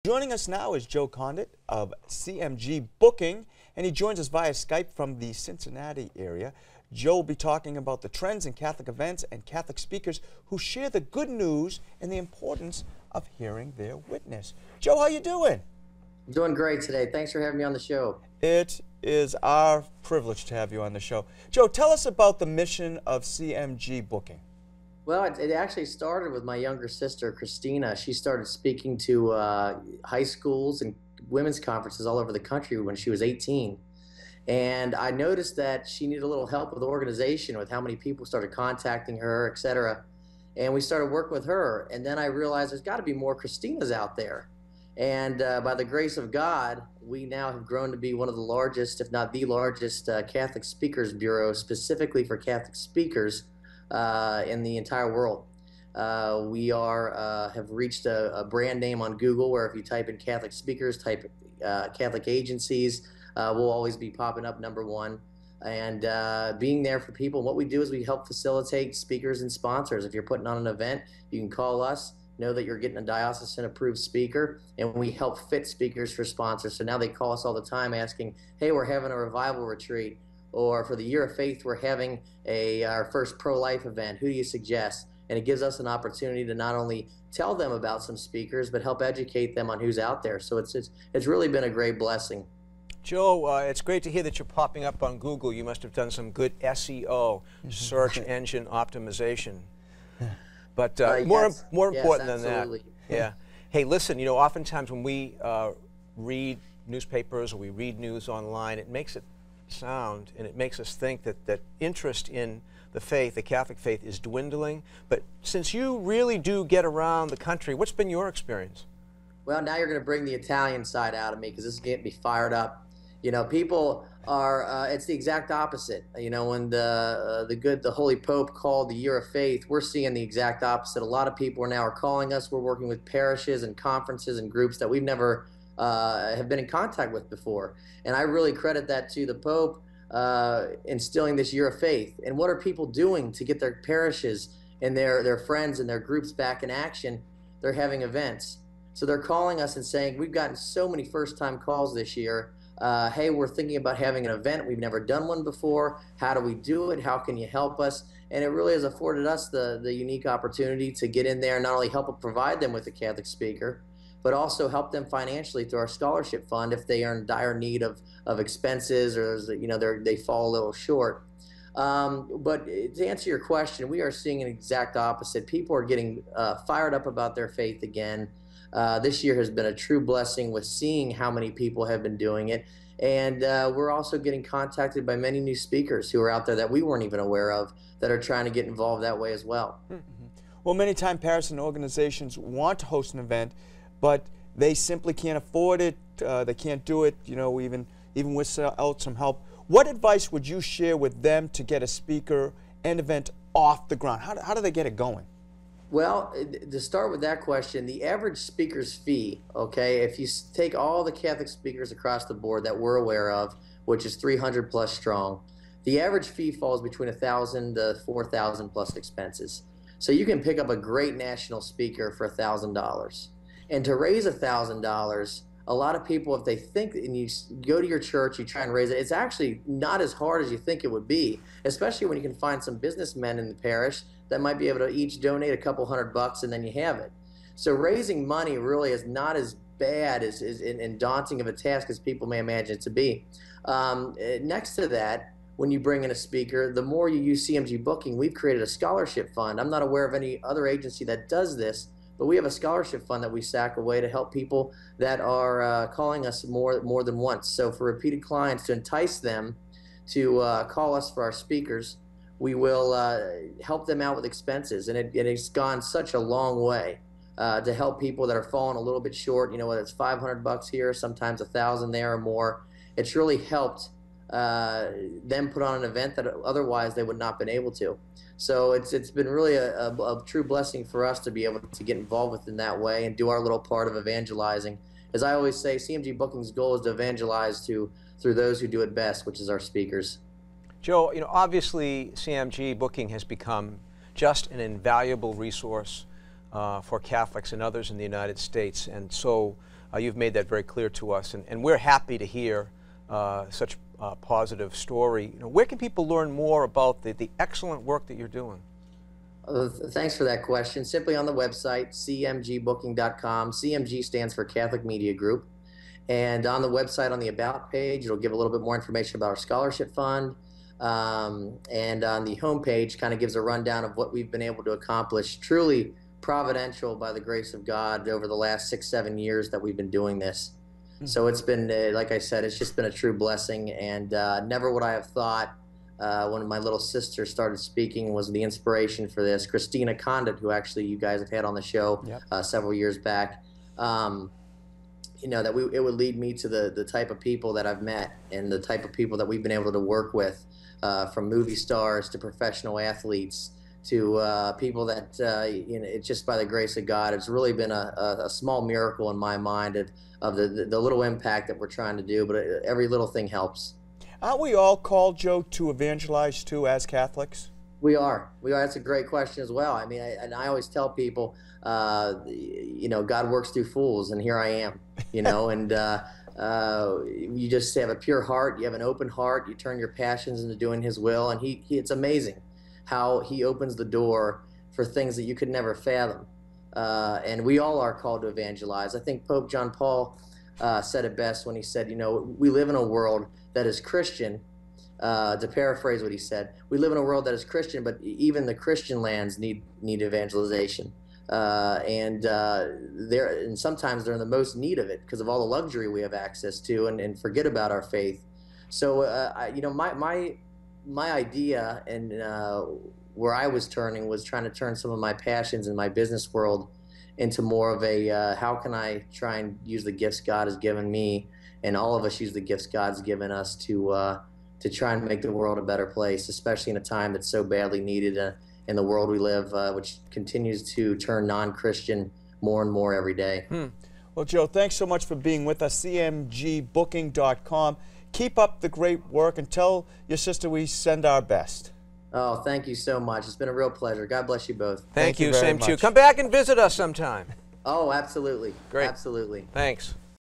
Joining us now is Joe Condit of CMG Booking, and he joins us via Skype from the Cincinnati area. Joe will be talking about the trends in Catholic events and Catholic speakers who share the good news and the importance of hearing their witness. Joe, how you doing? I'm doing great today. Thanks for having me on the show. It is our privilege to have you on the show. Joe, tell us about the mission of CMG Booking. Well, it actually started with my younger sister, Christina. She started speaking to high schools and women's conferences all over the country when she was 18. And I noticed that she needed a little help with organization, with how many people started contacting her, etc. And we started working with her. And then I realized there's got to be more Christinas out there. And by the grace of God, we now have grown to be one of the largest, if not the largest, Catholic Speakers Bureau specifically for Catholic speakers in the entire world. We have reached a brand name on Google where if you type in Catholic speakers, type Catholic agencies, we'll always be popping up #1. And being there for people. What we do is we help facilitate speakers and sponsors. If you're putting on an event, you can call us, know that you're getting a diocesan approved speaker, and we help fit speakers for sponsors. So now they call us all the time asking, hey, we're having a revival retreat, or for the Year of Faith, we're having our first pro-life event. Who do you suggest? And it gives us an opportunity to not only tell them about some speakers, but help educate them on who's out there. So it's really been a great blessing. Joe, it's great to hear that you're popping up on Google. You must have done some good SEO, search engine optimization. But more important than that. Yeah. Hey, listen, you know, oftentimes when we read newspapers or we read news online, it makes it sound and it makes us think that interest in the faith, the Catholic faith, is dwindling. But since you really do get around the country, what's been your experience? Well, now you're going to bring the Italian side out of me because this is getting me fired up. You know, people are, it's the exact opposite. You know, when the Holy Pope called the Year of Faith, we're seeing the exact opposite. A lot of people now are calling us. We're working with parishes and conferences and groups that we've never have been in contact with before. And I really credit that to the Pope instilling this Year of Faith. And what are people doing to get their parishes and their friends and their groups back in action? They're having events. So they're calling us and saying, we've gotten so many first-time calls this year. Hey, we're thinking about having an event. We've never done one before. How do we do it? How can you help us? And it really has afforded us the unique opportunity to get in there and not only help provide them with a Catholic speaker, but also help them financially through our scholarship fund if they are in dire need of expenses or, you know, they fall a little short. But to answer your question, we are seeing an exact opposite. People are getting fired up about their faith again. This year has been a true blessing with seeing how many people have been doing it. And we're also getting contacted by many new speakers who are out there that we weren't even aware of that are trying to get involved that way as well. Well, many times parishes and organizations want to host an event, but they simply can't afford it. They can't do it, you know, even without some help. What advice would you share with them to get a speaker and event off the ground? How do they get it going? Well, to start with that question, the average speaker's fee, okay, if you take all the Catholic speakers across the board that we're aware of, which is 300 plus strong, the average fee falls between $1,000 to $4,000 plus expenses. So you can pick up a great national speaker for $1,000. And to raise $1,000, a lot of people, if they think, and you go to your church, you try and raise it, it's actually not as hard as you think it would be, especially when you can find some businessmen in the parish that might be able to each donate a couple $100 and then you have it. So raising money really is not as bad and daunting of a task as people may imagine it to be. Next to that, when you bring in a speaker, the more you use CMG Booking, we've created a scholarship fund. I'm not aware of any other agency that does this, but we have a scholarship fund that we sack away to help people that are calling us more than once. So for repeated clients, to entice them to call us for our speakers, we will help them out with expenses. And it's gone such a long way to help people that are falling a little bit short, you know, whether it's $500 here, sometimes $1,000 there or more. It's really helped them put on an event that otherwise they would not have been able to. So it's been really a true blessing for us to be able to get involved with in that way and do our little part of evangelizing. As I always say, CMG Booking's goal is to evangelize through those who do it best, which is our speakers. Joe, you know, obviously CMG Booking has become just an invaluable resource for Catholics and others in the United States. And so You've made that very clear to us, and we're happy to hear such a positive story. Where can people learn more about the excellent work that you're doing? Thanks for that question. Simply on the website, cmgbooking.com. CMG stands for Catholic Media Group. And on the website, on the About page, it'll give a little bit more information about our scholarship fund. And on the homepage, kind of gives a rundown of what we've been able to accomplish. Truly providential by the grace of God over the last 6-7 years that we've been doing this. So it's been, like I said, it's just been a true blessing. And never would I have thought when my little sister started speaking was the inspiration for this. Christina Condit, who actually you guys have had on the show several years back, that it would lead me to the type of people that I've met and the type of people that we've been able to work with, from movie stars to professional athletes to people that, it's just by the grace of God. It's really been a small miracle in my mind of the little impact that we're trying to do, but every little thing helps. Aren't we all called, Joe, to evangelize too as Catholics? We are. That's a great question as well. I mean, I always tell people, God works through fools, and here I am, and you just have a pure heart, you have an open heart, you turn your passions into doing His will, and it's amazing how He opens the door for things that you could never fathom. And we all are called to evangelize. I think Pope John Paul said it best when he said, we live in a world that is Christian. To paraphrase what he said, we live in a world that is Christian, but even the Christian lands need evangelization. And sometimes they're in the most need of it because of all the luxury we have access to, and forget about our faith. So, my idea and where I was turning was trying to turn some of my passions in my business world into more of a how can I try and use the gifts God has given me, and all of us use the gifts God's given us to try and make the world a better place, especially in a time that's so badly needed in the world we live, which continues to turn non-Christian more and more every day. Well, Joe, thanks so much for being with us. cmgbooking.com. Keep up the great work, and tell your sister we send our best. Oh, thank you so much. It's been a real pleasure. God bless you both. Thank you. Very Same much. to you. Come back and visit us sometime. Oh, absolutely. Great. Absolutely. Thanks.